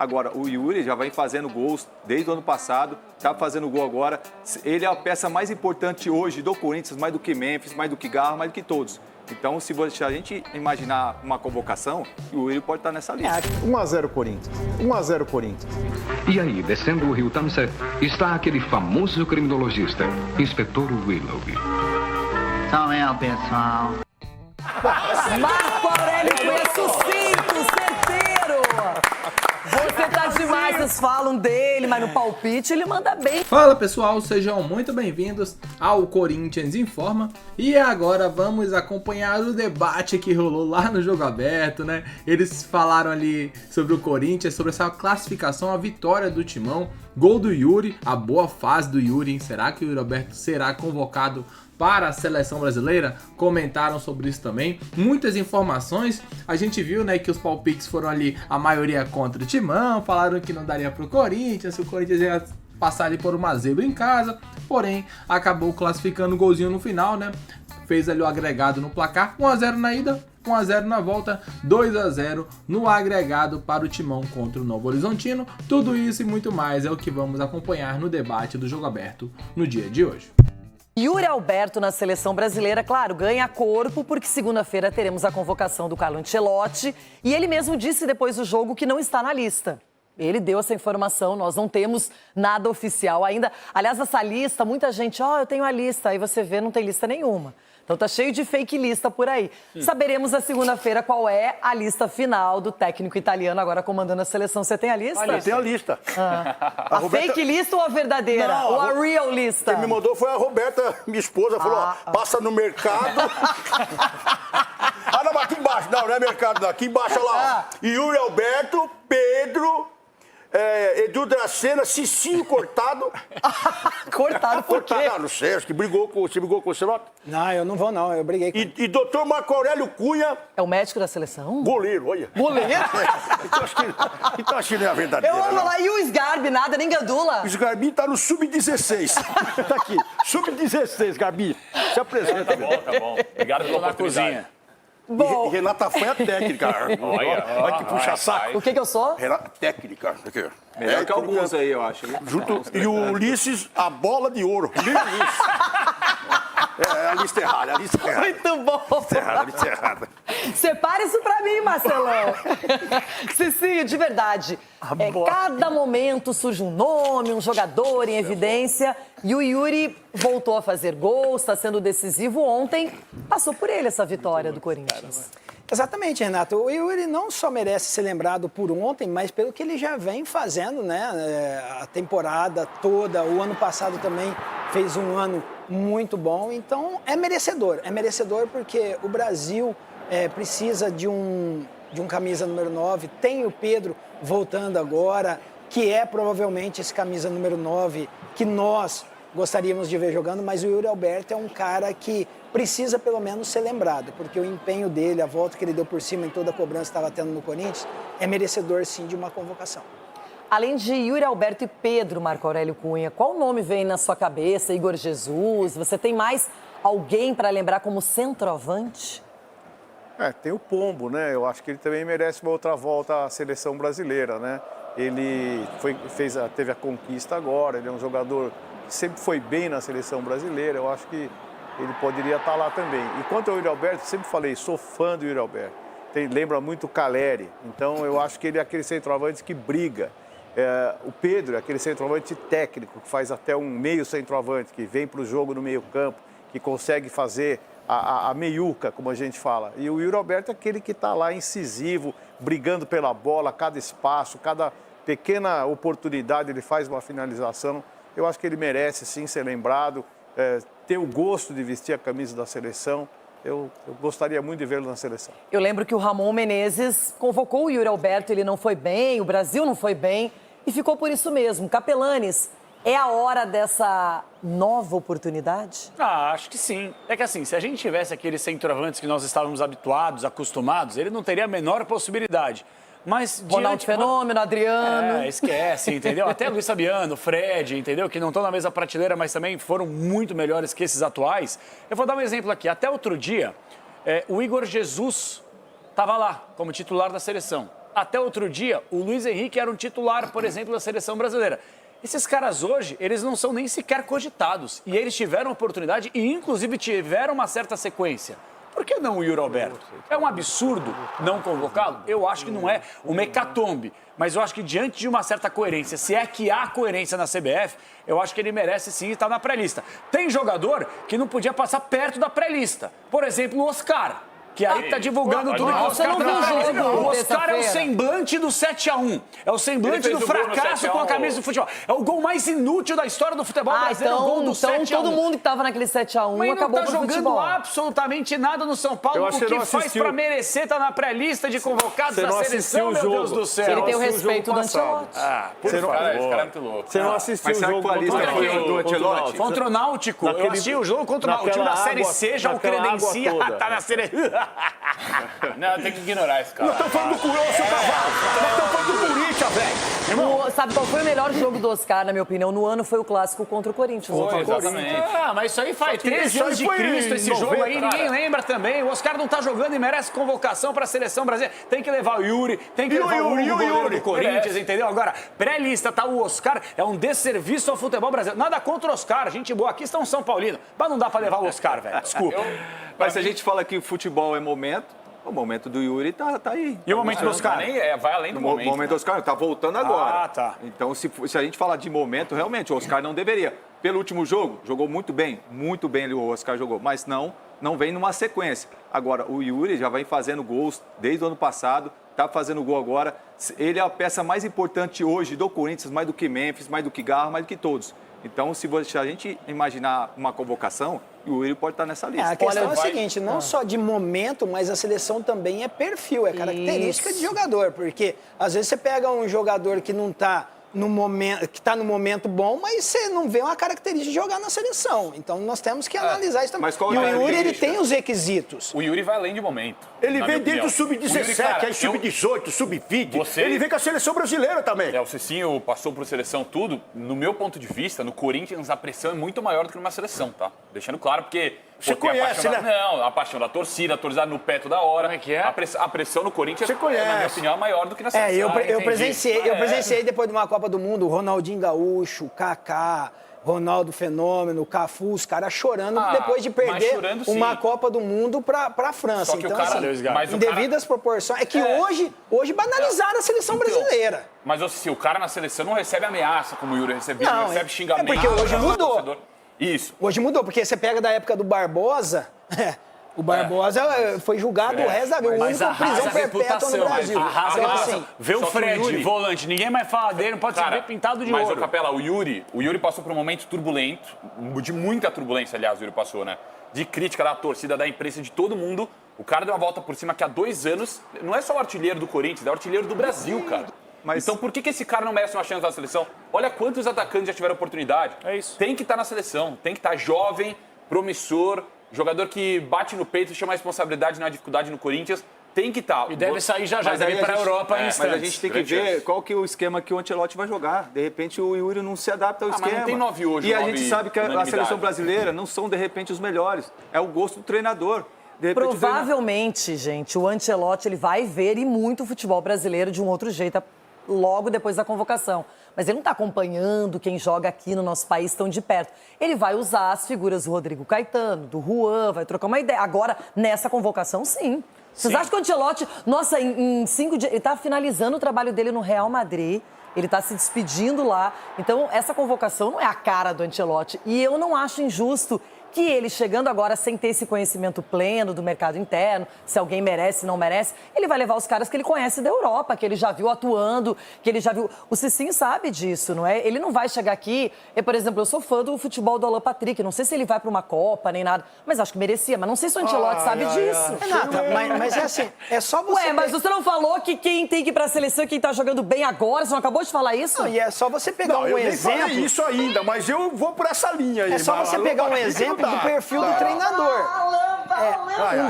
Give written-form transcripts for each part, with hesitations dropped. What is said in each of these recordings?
Agora, o Yuri já vem fazendo gols desde o ano passado, está fazendo gol agora. Ele é a peça mais importante hoje do Corinthians, mais do que Memphis, mais do que Garra, mais do que todos. Então, se a gente imaginar uma convocação, o Yuri pode estar nessa lista. 1-0 Corinthians. 1-0 Corinthians. E aí, descendo o rio Tamsa, está aquele famoso criminologista, Inspetor Willoughby. Tchau, pessoal. Marco Aurélio Cunha, sucinto, certeiro. Você tá demais, vocês falam dele, mas no palpite ele manda bem. Fala pessoal, sejam muito bem-vindos ao Corinthians Informa. E agora vamos acompanhar o debate que rolou lá no Jogo Aberto, né? Eles falaram ali sobre o Corinthians, sobre essa classificação, a vitória do Timão, gol do Yuri, a boa fase do Yuri, hein? Será que o Yuri Alberto será convocado para a seleção brasileira? Comentaram sobre isso também. Muitas informações. A gente viu, né, que os palpites foram ali, a maioria contra o Timão. Falaram que não daria pro Corinthians, se o Corinthians ia passar ali por uma zebra em casa. Porém, acabou classificando o golzinho no final, né? Fez ali o agregado no placar. 1-0 na ida, 1-0 na volta, 2-0 no agregado para o Timão contra o Novo Horizontino. Tudo isso e muito mais é o que vamos acompanhar no debate do Jogo Aberto no dia de hoje. Yuri Alberto na seleção brasileira, claro, ganha corpo porque segunda-feira teremos a convocação do Carlo Ancelotti e ele mesmo disse depois do jogo que não está na lista. Ele deu essa informação, nós não temos nada oficial ainda. Aliás, essa lista, muita gente, eu tenho a lista, aí você vê, não tem lista nenhuma. Então tá cheio de fake lista por aí. Saberemos na segunda-feira qual é a lista final do técnico italiano agora comandando a seleção. Você tem a lista? Olha, eu tenho a lista. A Roberta... fake lista ou a verdadeira? Não, ou a real lista? Quem me mandou foi a Roberta, minha esposa, falou, passa no mercado. Não, mas aqui embaixo, não é mercado não, aqui embaixo, olha lá. Yuri Alberto, Pedro... Edu Dracena, Cicinho cortado. Cortado por quê? Não sei, acho que você brigou com o Celote. Não, eu não vou não, eu briguei com ele. E doutor Marco Aurélio Cunha. É o médico da seleção? Goleiro, olha. Goleiro? Então acho que não é a verdadeira. Eu vou falar, e o Sgarbi, nada, nem gandula? O Sgarbi tá no Sub-16. Tá aqui, Sub-16, Gabi. Se apresenta. Tá bom. Obrigado pela oportunidade. Bom. E Renata foi a técnica. Olha que puxa saco. O que eu sou? Renata, técnica. Melhor que alguns aí, eu acho. E o Ulisses, a bola de ouro. A lista errada, Muito bom. A lista errada. Separa isso pra mim, Marcelão. Cicinho, de verdade. Cada momento surge um nome, um jogador em evidência. E o Yuri voltou a fazer gols, está sendo decisivo. Ontem passou por ele essa vitória do Corinthians. Exatamente, Renato. O Yuri não só merece ser lembrado por ontem, mas pelo que ele já vem fazendo, né? A temporada toda, o ano passado também fez um ano muito bom. Então, é merecedor. É merecedor porque o Brasil precisa de um camisa número 9. Tem o Pedro voltando agora, que é provavelmente esse camisa número 9 que nós gostaríamos de ver jogando, mas o Yuri Alberto é um cara que precisa pelo menos ser lembrado, porque o empenho dele, a volta que ele deu por cima em toda a cobrança que estava tendo no Corinthians, é merecedor sim de uma convocação. Além de Yuri Alberto e Pedro, Marco Aurélio Cunha, qual nome vem na sua cabeça? Igor Jesus? Você tem mais alguém para lembrar como centroavante? Tem o Pombo, né? Eu acho que ele também merece uma outra volta à seleção brasileira, né? Ele teve a conquista agora, ele é um jogador que sempre foi bem na seleção brasileira, eu acho que ele poderia estar lá também. E quanto ao Yuri Alberto, sempre falei, sou fã do Yuri Alberto. Lembra muito o Caleri, então eu acho que ele é aquele centroavante que briga. O Pedro é aquele centroavante técnico, que faz até um meio centroavante, que vem para o jogo no meio campo, que consegue fazer a meiuca, como a gente fala. E o Yuri Alberto é aquele que está lá incisivo, brigando pela bola, cada espaço, cada pequena oportunidade ele faz uma finalização. Eu acho que ele merece sim ser lembrado, ter o gosto de vestir a camisa da seleção. Eu gostaria muito de vê-lo na seleção. Eu lembro que o Ramon Menezes convocou o Yuri Alberto, ele não foi bem, o Brasil não foi bem e ficou por isso mesmo. Capelanes, é a hora dessa nova oportunidade? Acho que sim. É que assim, se a gente tivesse aqueles centroavantes que nós estávamos habituados, acostumados, ele não teria a menor possibilidade. Mas Ronaldo Fenômeno, Adriano. Esquece, entendeu? Até Luiz Fabiano, Fred, entendeu? Que não estão na mesma prateleira, mas também foram muito melhores que esses atuais. Eu vou dar um exemplo aqui. Até outro dia, o Igor Jesus estava lá como titular da seleção. Até outro dia, o Luiz Henrique era um titular, por exemplo, da seleção brasileira. Esses caras hoje, eles não são nem sequer cogitados. E eles tiveram oportunidade e, inclusive, tiveram uma certa sequência. Por que não o Yuri Alberto? É um absurdo não convocá-lo? Eu acho que não é uma hecatombe. Mas eu acho que diante de uma certa coerência, se é que há coerência na CBF, eu acho que ele merece sim estar na pré-lista. Tem jogador que não podia passar perto da pré-lista. Por exemplo, o Oscar. Que aí tá divulgando tudo. Você não viu o jogo O Oscar é o terça-feira? semblante do 7-1. É o semblante do fracasso com a camisa do futebol. É o gol mais inútil da história do futebol brasileiro. O gol do 7-1. Todo mundo que tava naquele 7-1 Mas acabou não tá pro jogando futebol. absolutamente nada no São Paulo. Eu O acho que que não faz assistiu. pra merecer tá na pré-lista de convocados Você da não seleção, assistiu meu o Deus jogo. do céu. Ele tem o assistiu o respeito jogo do Ancelotti. Por Você não, favor. Esse cara é muito louco. você não assistiu Mas o será que jogo foi a lista contra foi o- do contra o Ancelotti? Náutico? Contra o Náutico, eu Naquele- assisti o jogo contra o Náutico. O time da naquela Série C água- já o naquela credencia, água toda. tá na Série... Não, tem que ignorar esse cara. Nós estamos falando do Corinthians, seu cavalo. Nós estamos falando do Corinthians, velho. Sabe qual foi o melhor jogo do Oscar, na minha opinião? No ano foi o clássico contra o Corinthians. Foi, exatamente. Ah, mas isso aí faz 13 isso aí anos de foi Cristo, esse 90, jogo aí, cara. ninguém lembra também. O Oscar não tá jogando e merece convocação pra seleção brasileira. Tem que levar o Yuri, tem que levar o Hugo, goleiro do Corinthians, merece. entendeu? Agora, pré-lista tá o Oscar, é um desserviço ao futebol brasileiro. Nada contra o Oscar, gente boa, aqui estão São Paulino. Mas não dá pra levar o Oscar, velho, desculpa. Mas se a gente fala que o futebol é momento, o momento do Yuri tá aí. E o momento do Oscar? Nem vai além do O momento. momento do Oscar tá voltando agora. Ah, tá. Então, se a gente falar de momento, realmente, o Oscar não deveria. Pelo último jogo, jogou muito bem ali o Oscar jogou, mas não vem numa sequência. Agora, o Yuri já vem fazendo gols desde o ano passado, tá fazendo gol agora. Ele é a peça mais importante hoje do Corinthians, mais do que Memphis, mais do que Garra, mais do que todos. Então, se a gente imaginar uma convocação, o Yuri pode estar nessa lista. A questão é a seguinte, não só de momento, mas a seleção também é perfil, é característica de jogador, porque às vezes você pega um jogador que não está no momento, que está no momento bom, mas você não vê uma característica de jogar na seleção. Então nós temos que analisar isso também. Mas qual E é o a Yuri, ele característica? tem os requisitos. O Yuri vai além de momento. Ele na vem minha desde o opinião. O Yuri, sub-17, cara, aí sub-18, sub-20. Você- Ele vem com a seleção brasileira também. O Cicinho passou por seleção tudo. No meu ponto de vista, no Corinthians, a pressão é muito maior do que numa seleção, tá? Deixando claro, porque... Você tem a conhece, paixão né? Não, a paixão da torcida, a torcida no pé toda hora. Como é que é? A pressão no Corinthians, Você conhece. na minha opinião, é maior do que na seleção. Eu entendi. presenciei depois de uma Copa do Mundo, o Ronaldinho Gaúcho, Kaká, Ronaldo Fenômeno, Cafu, os caras chorando depois de mas perder chorando, sim. uma Copa do Mundo pra França. Só que Então, o cara... assim, mas em o cara- devidas proporções. É que hoje banalizaram a seleção brasileira. Mas se o cara na seleção não recebe ameaça, como o Yuri recebia, Não, não recebe xingamento. é porque hoje do mudou. torcedor. Isso. Hoje mudou, porque você pega da época do Barbosa, o Barbosa foi julgado o resto da vida, o Mas único arrasa prisão a perpétua no reputação, Brasil. arrasa a Então, reputação. assim, Vê o Só que o Fred, Yuri- volante, ninguém mais fala dele, não pode ser Cara, pintado de mas, ouro. ô Capela, o Yuri passou por um momento turbulento, de muita turbulência, aliás, o Yuri passou, né? De crítica da torcida, da imprensa, de todo mundo. O cara deu uma volta por cima que há 2 anos, não é só o artilheiro do Corinthians, é o artilheiro do Brasil, cara. Mas- Então por que esse cara não merece uma chance na seleção? Olha quantos atacantes já tiveram oportunidade. É isso. Tem que estar na seleção, tem que estar jovem, promissor, jogador que bate no peito, chama a responsabilidade na dificuldade no Corinthians. Tem que estar. E deve sair já, Mas deve aí ir pra a gente- Europa em Mas instantes. a gente tem que Grande ver chance. qual que é o esquema que o Ancelotti vai jogar. De repente o Yuri não se adapta ao mas esquema. não tem 9 hoje, E a 9 gente sabe que a unanimidade. seleção brasileira não são, de repente, os melhores. É o gosto do treinador. De repente, o treinador- Provavelmente, gente, o Ancelotti ele vai ver e muito o futebol brasileiro de um outro jeito logo depois da convocação. Mas ele não está acompanhando quem joga aqui no nosso país tão de perto. Ele vai usar as figuras do Rodrigo Caetano, do Juan, vai trocar uma ideia. Agora, nessa convocação, sim. Vocês acham que o Ancelotti, nossa, em 5 dias, ele está finalizando o trabalho dele no Real Madrid, ele está se despedindo lá. Então, essa convocação não é a cara do Ancelotti. E eu não acho injusto que ele, chegando agora sem ter esse conhecimento pleno do mercado interno, se alguém merece, não merece, ele vai levar os caras que ele conhece da Europa, que ele já viu atuando, que ele já viu... O Cicinho sabe disso, não é? Ele não vai chegar aqui... Por exemplo, eu sou fã do futebol do Alan Patrick, não sei se ele vai para uma Copa nem nada, mas acho que merecia. Mas não sei se o Ancelotti sabe disso. Renata, mas é assim, é só você... Ué, mas você não falou que quem tem que ir para a seleção é quem tá jogando bem agora? Você não acabou de falar isso? Não, e é só você pegar Não, um eu nem falei exemplo... isso ainda, mas eu vou por essa linha aí. É só você pegar um exemplo do perfil do treinador.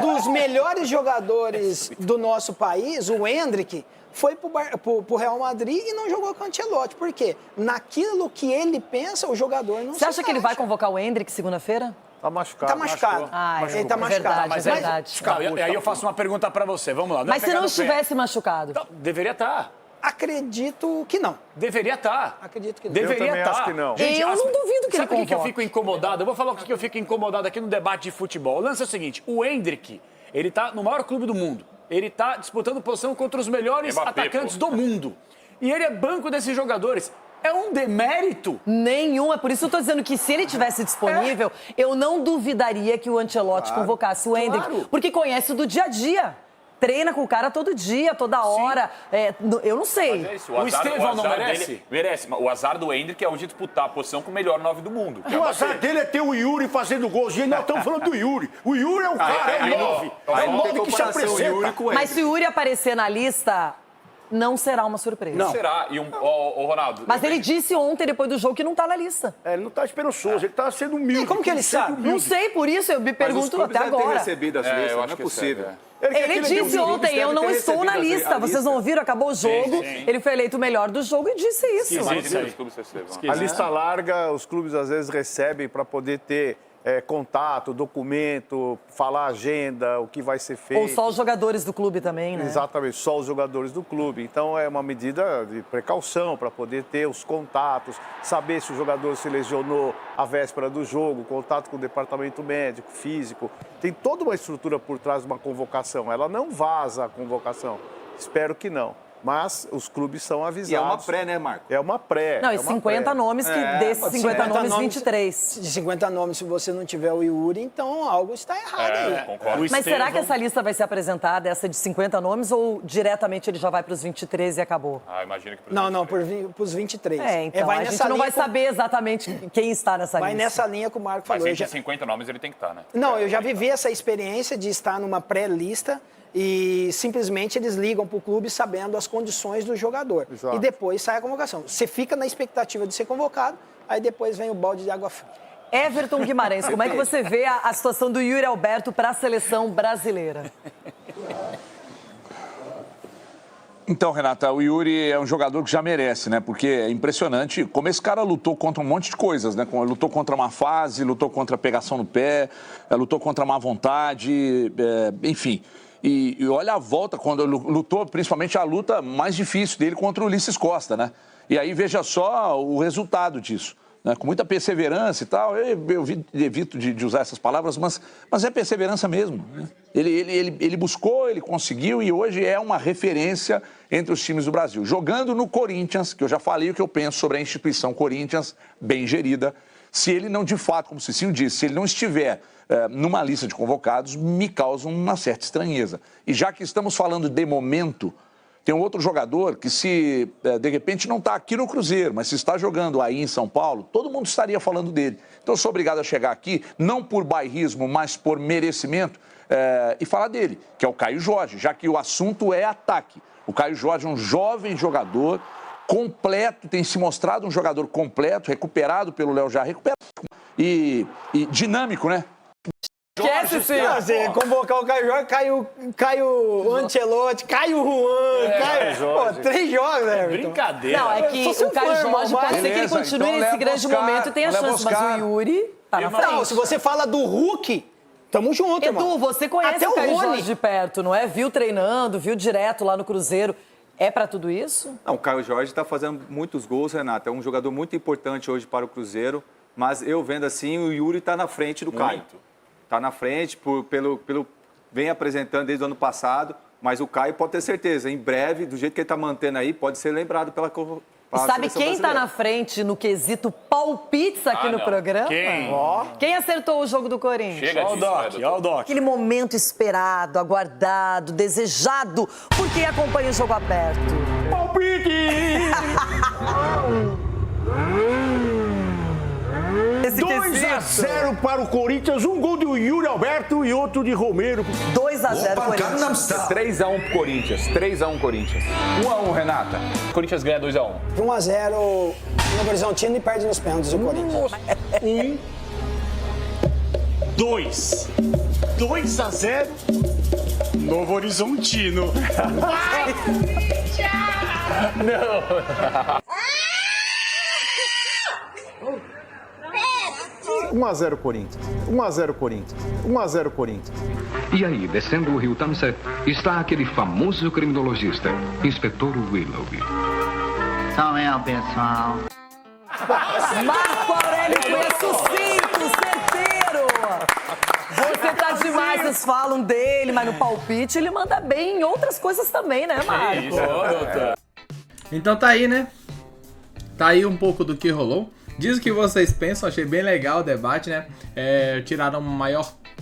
Um dos melhores jogadores do nosso país, o Endrick, foi pro Real Madrid e não jogou com o Ancelotti. Por quê? Naquilo que ele pensa, o jogador não Você acha se que ele vai encaixa. convocar o Endrick segunda-feira? Tá machucado. Tá machucado. Ele tá machucado. Verdade, é verdade. Aí eu faço uma pergunta pra você, vamos lá. Mas se não estivesse machucado? Deveria estar. Acredito que não. Deveria estar. Acredito que não. Deveria Eu também estar. acho que não. Gente, Eu não duvido que ele Sabe o que eu convoque. fico incomodado? Eu vou falar o que eu fico incomodado aqui no debate de futebol. O lance é o seguinte, o Endrick, ele tá no maior clube do mundo. Ele tá disputando posição contra os melhores Mbappé, atacantes pô. do mundo. E ele é banco desses jogadores. É um demérito. Nenhum, é por isso que eu tô dizendo que se ele tivesse disponível, eu não duvidaria que o Ancelotti convocasse o Endrick, porque conhece do dia a dia. Treina com o cara todo dia, toda hora. Eu não sei. Mas é isso, O Estevão não merece? Dele, merece. Mas o azar do Endrick é hoje disputar a posição com o melhor 9 do mundo. que é O o azar Mbappé. dele é ter o Yuri fazendo gols. Gente, nós estamos falando do Yuri. O Yuri é o cara, é o 9. É o 9 que se apresenta. Mas se o Yuri aparecer na lista, não será uma surpresa. Não. Será? E o Ronaldo. Mas ele disse ontem, depois do jogo, que não tá na lista. Ele não tá esperançoso, ele tá sendo humilde. Como que ele sabe? Não sei, por isso eu me Mas os pergunto clubes até devem ter agora. recebido as listas, eu não acho é que possível. Ele disse ontem, eu não estou na lista. Vocês não viram, acabou o jogo, ele foi eleito o melhor do jogo e disse isso. A lista larga, os clubes às vezes recebem para poder ter contato, documento, falar agenda, o que vai ser feito. Ou só os jogadores do clube também, né? Exatamente, só os jogadores do clube. Então é uma medida de precaução para poder ter os contatos, saber se o jogador se lesionou à véspera do jogo, contato com o departamento médico, físico. Tem toda uma estrutura por trás de uma convocação. Ela não vaza a convocação. Espero que não. Mas os clubes são avisados. E é uma pré, né, Marco? É uma pré. Não, é e uma 50 pré. nomes, que desses 50 nomes, 23. De 50 nomes, se você não tiver o Yuri, então algo está errado aí. Concordo. Mas será que essa lista vai ser apresentada, essa de 50 nomes, ou diretamente ele já vai para os 23 e acabou? Imagino que... Não, para os 23. Então, vai a nessa gente não linha vai saber exatamente quem está nessa Vai lista. nessa linha que o Marco falou. Mas Eu entre já- 50 nomes ele tem que estar, né? Não, eu já vivi essa experiência de estar numa pré-lista e simplesmente eles ligam para o clube sabendo as condições do jogador. Exato. E depois sai a convocação. Você fica na expectativa de ser convocado, aí depois vem o balde de água fria. Everton Guimarães, como é que você vê a situação do Yuri Alberto para a seleção brasileira? Então, Renata, o Yuri é um jogador que já merece, né? Porque é impressionante como esse cara lutou contra um monte de coisas, né? Lutou contra uma fase, lutou contra a pegação no pé, lutou contra a má vontade, enfim. E olha a volta, quando ele lutou, principalmente a luta mais difícil dele contra o Ulisses Costa, né? E aí veja só o resultado disso. Né, com muita perseverança e tal, eu evito de usar essas palavras, mas é perseverança mesmo. Né? Ele buscou, ele conseguiu e hoje é uma referência entre os times do Brasil. Jogando no Corinthians, que eu já falei o que eu penso sobre a instituição Corinthians, bem gerida, se ele não, de fato, como o Cicinho disse, se ele não estiver numa lista de convocados, me causa uma certa estranheza. E já que estamos falando de momento, tem um outro jogador que se, de repente, não está aqui no Cruzeiro, mas se está jogando aí em São Paulo, todo mundo estaria falando dele. Então, eu sou obrigado a chegar aqui, não por bairrismo, mas por merecimento, e falar dele, que é o Caio Jorge, já que o assunto é ataque. O Caio Jorge é um jovem jogador, completo, tem se mostrado um jogador completo, recuperado pelo Léo Jardim, recuperado e dinâmico, né? Esquece, filho. Você convocar o Caio Jorge, Caio Ancelotti, Caio Juan, 3 jogos, né, Everton? Brincadeira. Não, é que o Caio Jorge pode ser que ele continue então nesse leva grande Oscar, momento e tenha leva chance, mas Oscar. o Yuri tá na frente. Não, se você fala do Hulk, tamo junto, irmão. Edu, você conhece Até o Caio Rony. Jorge de perto, não é? Viu treinando, viu direto lá no Cruzeiro. É pra tudo isso? Não, o Caio Jorge está fazendo muitos gols, Renato. É um jogador muito importante hoje para o Cruzeiro. Mas eu vendo assim, o Yuri está na frente do Caio. Está na frente, vem apresentando desde o ano passado. Mas o Caio pode ter certeza, em breve, do jeito que ele está mantendo aí, pode ser lembrado pela E sabe quem está na frente no quesito palpites aqui no programa? Quem? Quem acertou o jogo do Corinthians? Chega disso, Olha o Doc. Aquele momento esperado, aguardado, desejado por quem acompanha o jogo aberto. Esse 2-0 para o Corinthians, um gol do Yuri Alberto e outro de Romero. 2-0 Corinthians. 3-1 pro Corinthians. 3-1 Corinthians. 1-1, Renata. O Corinthians ganha 2-1. 1-0 no Horizontino e perde nos pênaltis o Corinthians. 2-0 Novo Horizontino. 1 a 0 Corinthians. 1 a 0 Corinthians. 1 a 0 Corinthians. E aí, descendo o rio Tamsé, está aquele famoso criminologista, Inspetor Willoughby. Tchau mesmo, pessoal. Marco Aurélio Cunha, sucinto, certeiro. Você tá demais, vocês falam dele, mas no palpite ele manda bem em outras coisas também, né, Marco? Então tá aí, né? Tá aí um pouco do que rolou. Diz o que vocês pensam, achei bem legal o debate, né? Tiraram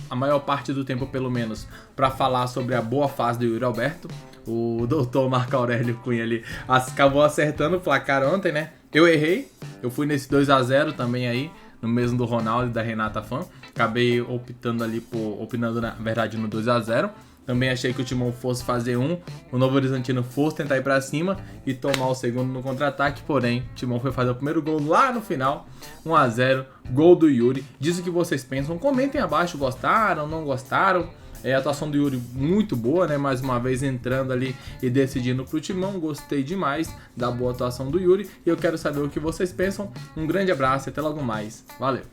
a maior parte do tempo, pelo menos, pra falar sobre a boa fase do Yuri Alberto. O doutor Marco Aurélio Cunha ali acabou acertando o placar ontem, né? Eu errei, eu fui nesse 2 a 0 também aí, no mesmo do Ronaldo e da Renata Fã. Acabei opinando na verdade no 2 a 0. Também achei que o Timão fosse fazer o Novo Horizontino fosse tentar ir pra cima e tomar o segundo no contra-ataque, porém, o Timão foi fazer o primeiro gol lá no final, 1 a 0, gol do Yuri. Diz o que vocês pensam, comentem abaixo, gostaram, não gostaram. A atuação do Yuri muito boa, né? Mais uma vez entrando ali e decidindo pro Timão. Gostei demais da boa atuação do Yuri e eu quero saber o que vocês pensam. Um grande abraço e até logo mais. Valeu!